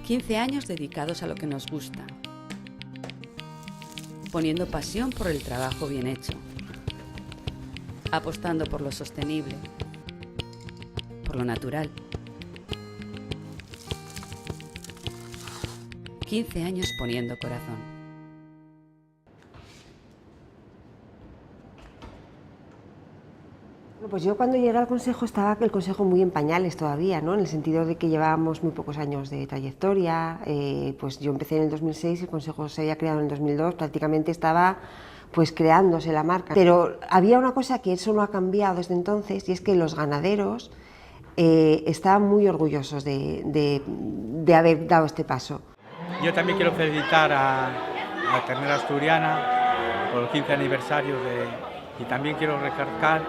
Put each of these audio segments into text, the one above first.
15 años dedicados a lo que nos gusta, poniendo pasión por el trabajo bien hecho, apostando por lo sostenible, por lo natural. 15 años poniendo corazón. Pues yo cuando llegué al Consejo estaba el Consejo muy en pañales todavía, ¿no? En el sentido de que llevábamos muy pocos años de trayectoria. Pues yo empecé en el 2006, el Consejo se había creado en el 2002, prácticamente estaba pues creándose la marca. Pero había una cosa que eso no ha cambiado desde entonces, y es que los ganaderos estaban muy orgullosos de haber dado este paso. Yo también quiero felicitar a la ternera asturiana por el 15 aniversario y también quiero recalcar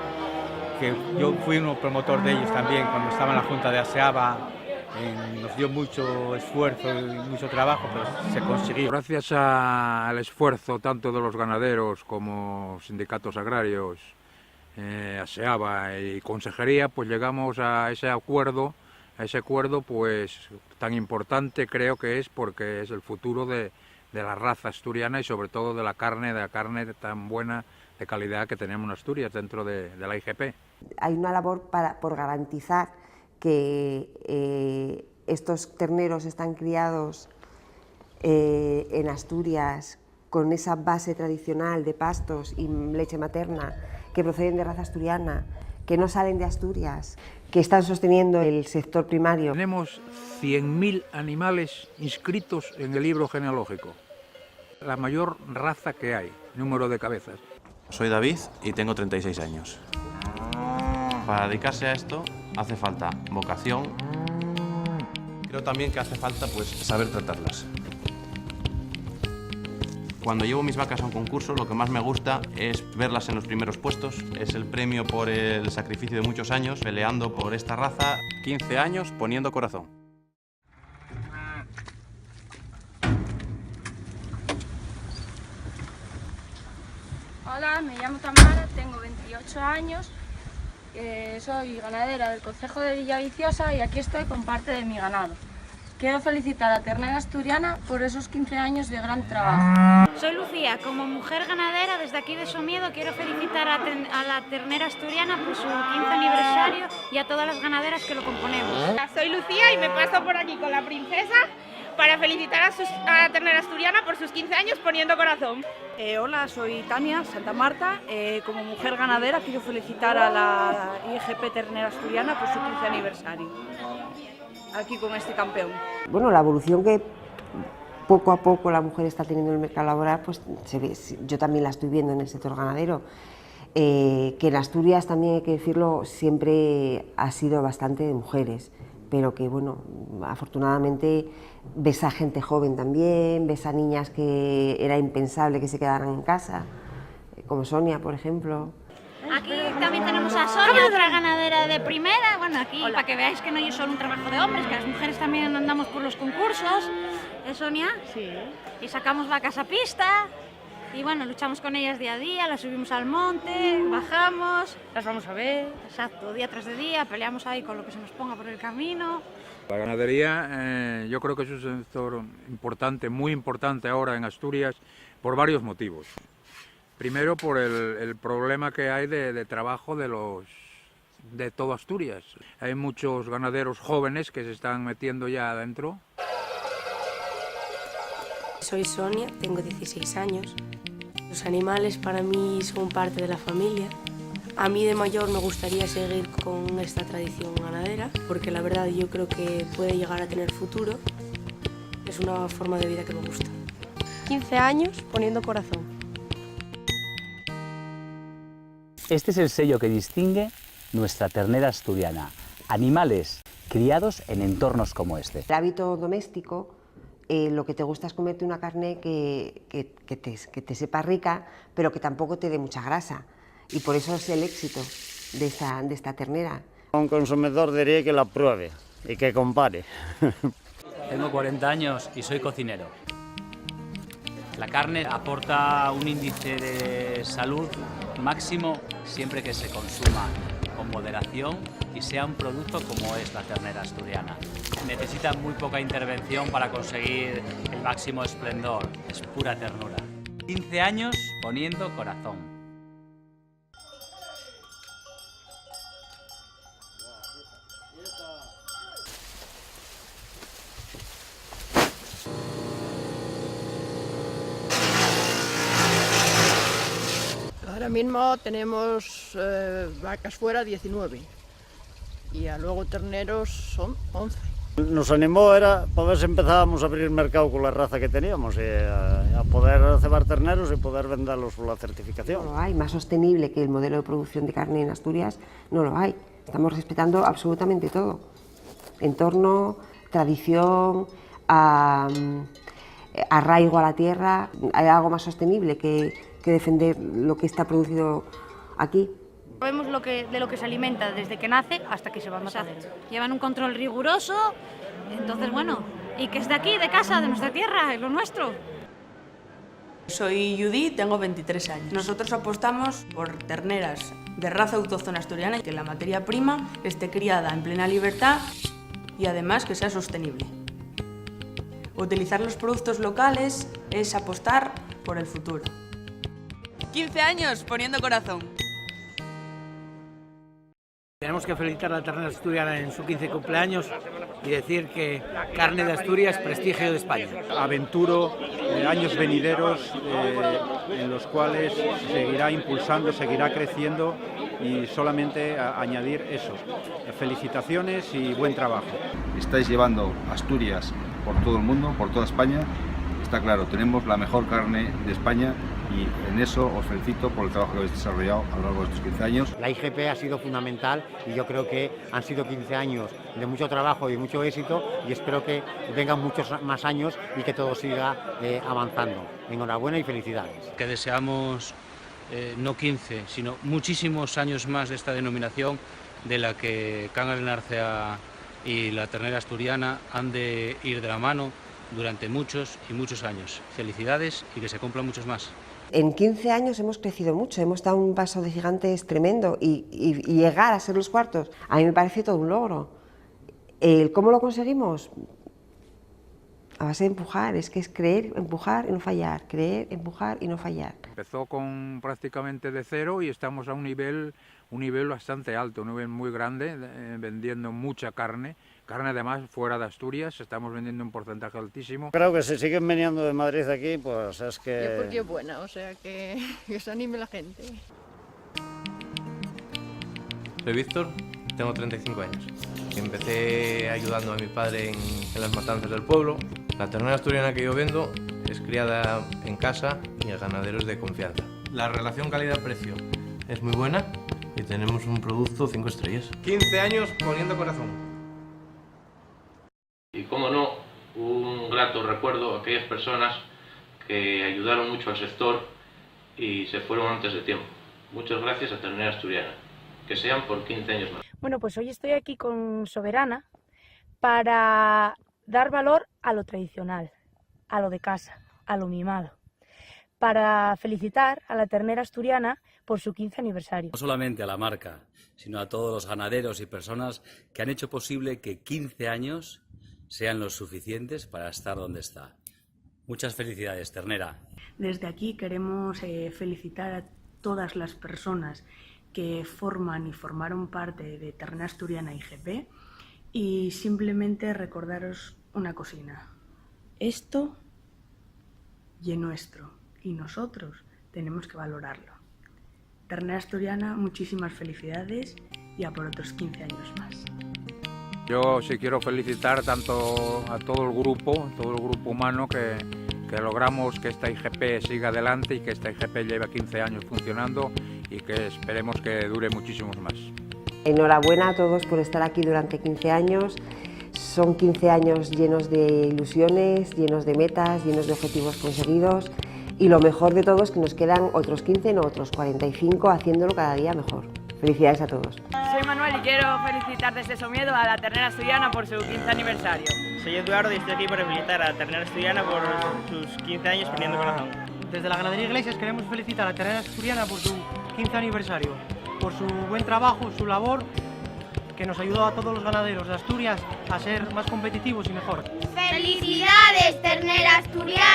que yo fui un promotor de ellos también cuando estaba en la Junta de ASEABA. Nos dio mucho esfuerzo y mucho trabajo, pero se consiguió. Gracias al esfuerzo tanto de los ganaderos como sindicatos agrarios, ASEABA y Consejería, pues llegamos a ese acuerdo pues tan importante creo que es, porque es el futuro de la raza asturiana y sobre todo de la carne tan buena de calidad que tenemos en Asturias dentro de la IGP. Hay una labor por garantizar que estos terneros están criados en Asturias con esa base tradicional de pastos y leche materna que proceden de raza asturiana, que no salen de Asturias, que están sosteniendo el sector primario. Tenemos 100.000 animales inscritos en el libro genealógico, la mayor raza que hay, número de cabezas. Soy David y tengo 36 años. Para dedicarse a esto hace falta vocación. Creo también que hace falta pues saber tratarlas. Cuando llevo mis vacas a un concurso, lo que más me gusta es verlas en los primeros puestos. Es el premio por el sacrificio de muchos años peleando por esta raza. 15 años poniendo corazón. Hola, me llamo Tamara, tengo 28 años, soy ganadera del concejo de Villaviciosa y aquí estoy con parte de mi ganado. Quiero felicitar a la ternera asturiana por esos 15 años de gran trabajo. Soy Lucía, como mujer ganadera desde aquí de Somiedo quiero felicitar a la ternera asturiana por su 15 aniversario y a todas las ganaderas que lo componemos. Soy Lucía y me paso por aquí con la princesa para felicitar a la ternera asturiana por sus 15 años poniendo corazón. Hola, soy Tania Santa Marta. Como mujer ganadera quiero felicitar a la IGP Ternera Asturiana por su 15 aniversario, aquí con este campeón. Bueno, la evolución que poco a poco la mujer está teniendo en el mercado laboral, pues se ve, yo también la estoy viendo en el sector ganadero. Que en Asturias, también hay que decirlo, siempre ha sido bastante de mujeres, pero que bueno, afortunadamente ves a gente joven también, ves a niñas que era impensable que se quedaran en casa, como Sonia, por ejemplo. Aquí también tenemos a Sonia, otra ganadera de primera. Bueno, aquí para que veáis que no es solo un trabajo de hombres, que las mujeres también andamos por los concursos. Sonia? Sí. Y sacamos vacas a pista. Y bueno, luchamos con ellas día a día, las subimos al monte, bajamos, las vamos a ver, exacto, día tras día, peleamos ahí con lo que se nos ponga por el camino. La ganadería yo creo que es un sector importante, muy importante ahora en Asturias, por varios motivos. Primero por el problema que hay de trabajo de todo Asturias. Hay muchos ganaderos jóvenes que se están metiendo ya adentro. Soy Sonia, tengo 16 años. Los animales para mí son parte de la familia. A mí de mayor me gustaría seguir con esta tradición ganadera, porque la verdad yo creo que puede llegar a tener futuro. Es una forma de vida que me gusta. 15 años poniendo corazón. Este es el sello que distingue nuestra ternera asturiana. Animales criados en entornos como este. El hábito doméstico, lo que te gusta es comerte una carne que te sepa rica, pero que tampoco te dé mucha grasa. Y por eso es el éxito de esta ternera. Un consumidor diría que la pruebe y que compare. Tengo 40 años y soy cocinero. La carne aporta un índice de salud máximo siempre que se consuma con moderación y sea un producto como es la ternera asturiana. necesita muy poca intervención para conseguir el máximo esplendor. Es pura ternura. 15 años poniendo corazón. Ahora mismo tenemos vacas fuera 19 y luego terneros son 11. Nos animó era para ver si empezábamos a abrir mercado con la raza que teníamos y a poder cebar terneros y poder venderlos por la certificación. No lo hay, más sostenible que el modelo de producción de carne en Asturias no lo hay. Estamos respetando absolutamente todo. Entorno, tradición, arraigo a la tierra. ¿Hay algo más sostenible que defender lo que está producido aquí? Sabemos de lo que se alimenta desde que nace hasta que se va a matar. Llevan un control riguroso, entonces bueno, y que es de aquí, de casa, de nuestra tierra, es lo nuestro. Soy Judy, tengo 23 años. Nosotros apostamos por terneras de raza autóctona asturiana y que la materia prima esté criada en plena libertad y además que sea sostenible. Utilizar los productos locales es apostar por el futuro. 15 años poniendo corazón. Tenemos que felicitar a la ternera asturiana en su 15 cumpleaños y decir que carne de Asturias, prestigio de España. Aventuro años venideros en los cuales seguirá impulsando, seguirá creciendo y solamente añadir eso, felicitaciones y buen trabajo. Estáis llevando Asturias por todo el mundo, por toda España. Está claro, tenemos la mejor carne de España y en eso os felicito por el trabajo que habéis desarrollado a lo largo de estos 15 años. La IGP ha sido fundamental y yo creo que han sido 15 años de mucho trabajo y mucho éxito y espero que vengan muchos más años y que todo siga avanzando. Enhorabuena y felicidades. Que deseamos no 15, sino muchísimos años más de esta denominación de la que Cangas de Narcea y la ternera asturiana han de ir de la mano durante muchos y muchos años. Felicidades y que se cumplan muchos más. En 15 años hemos crecido mucho, hemos dado un paso de gigantes tremendo y llegar a ser los cuartos, a mí me parece todo un logro. ¿Cómo lo conseguimos? A base de empujar, es que es creer, empujar y no fallar, creer, empujar y no fallar. Empezó con prácticamente de cero y estamos a un nivel bastante alto, un nivel muy grande, vendiendo mucha carne. Carne además fuera de Asturias, estamos vendiendo un porcentaje altísimo. Creo que si siguen viniendo de Madrid aquí, pues es que... Y porque es buena, o sea que se anime la gente. Soy Víctor, tengo 35 años. Empecé ayudando a mi padre en las matanzas del pueblo. La ternera asturiana que yo vendo es criada en casa y a ganaderos de confianza. La relación calidad-precio es muy buena y tenemos un producto 5 estrellas. 15 años poniendo corazón. Y cómo no, un grato recuerdo a aquellas personas que ayudaron mucho al sector y se fueron antes de tiempo. Muchas gracias a Ternera Asturiana. Que sean por 15 años más. Bueno, pues hoy estoy aquí con Soberana para dar valor a lo tradicional, a lo de casa, a lo mimado. Para felicitar a la ternera asturiana por su 15 aniversario. No solamente a la marca, sino a todos los ganaderos y personas que han hecho posible que 15 años sean los suficientes para estar donde está. Muchas felicidades, ternera. Desde aquí queremos felicitar a todas las personas que forman y formaron parte de Ternera Asturiana IGP y simplemente recordaros una cosina. Esto y nuestro, y nosotros tenemos que valorarlo. Ternera Asturiana, muchísimas felicidades y a por otros 15 años más. Yo sí quiero felicitar tanto a todo el grupo humano que logramos que esta IGP siga adelante y que esta IGP lleve 15 años funcionando y que esperemos que dure muchísimos más. Enhorabuena a todos por estar aquí durante 15 años. Son 15 años llenos de ilusiones, llenos de metas, llenos de objetivos conseguidos y lo mejor de todo es que nos quedan otros 15, no otros 45, haciéndolo cada día mejor. Felicidades a todos. Soy Manuel y quiero felicitar desde Somiedo a la ternera asturiana por su 15 aniversario. Soy Eduardo y estoy aquí para felicitar a la ternera asturiana por sus 15 años poniendo corazón. Desde la Ganadería Iglesias queremos felicitar a la ternera asturiana por su 15 aniversario, por su buen trabajo, su labor que nos ayudó a todos los ganaderos de Asturias a ser más competitivos y mejor. ¡Felicidades, ternera asturiana!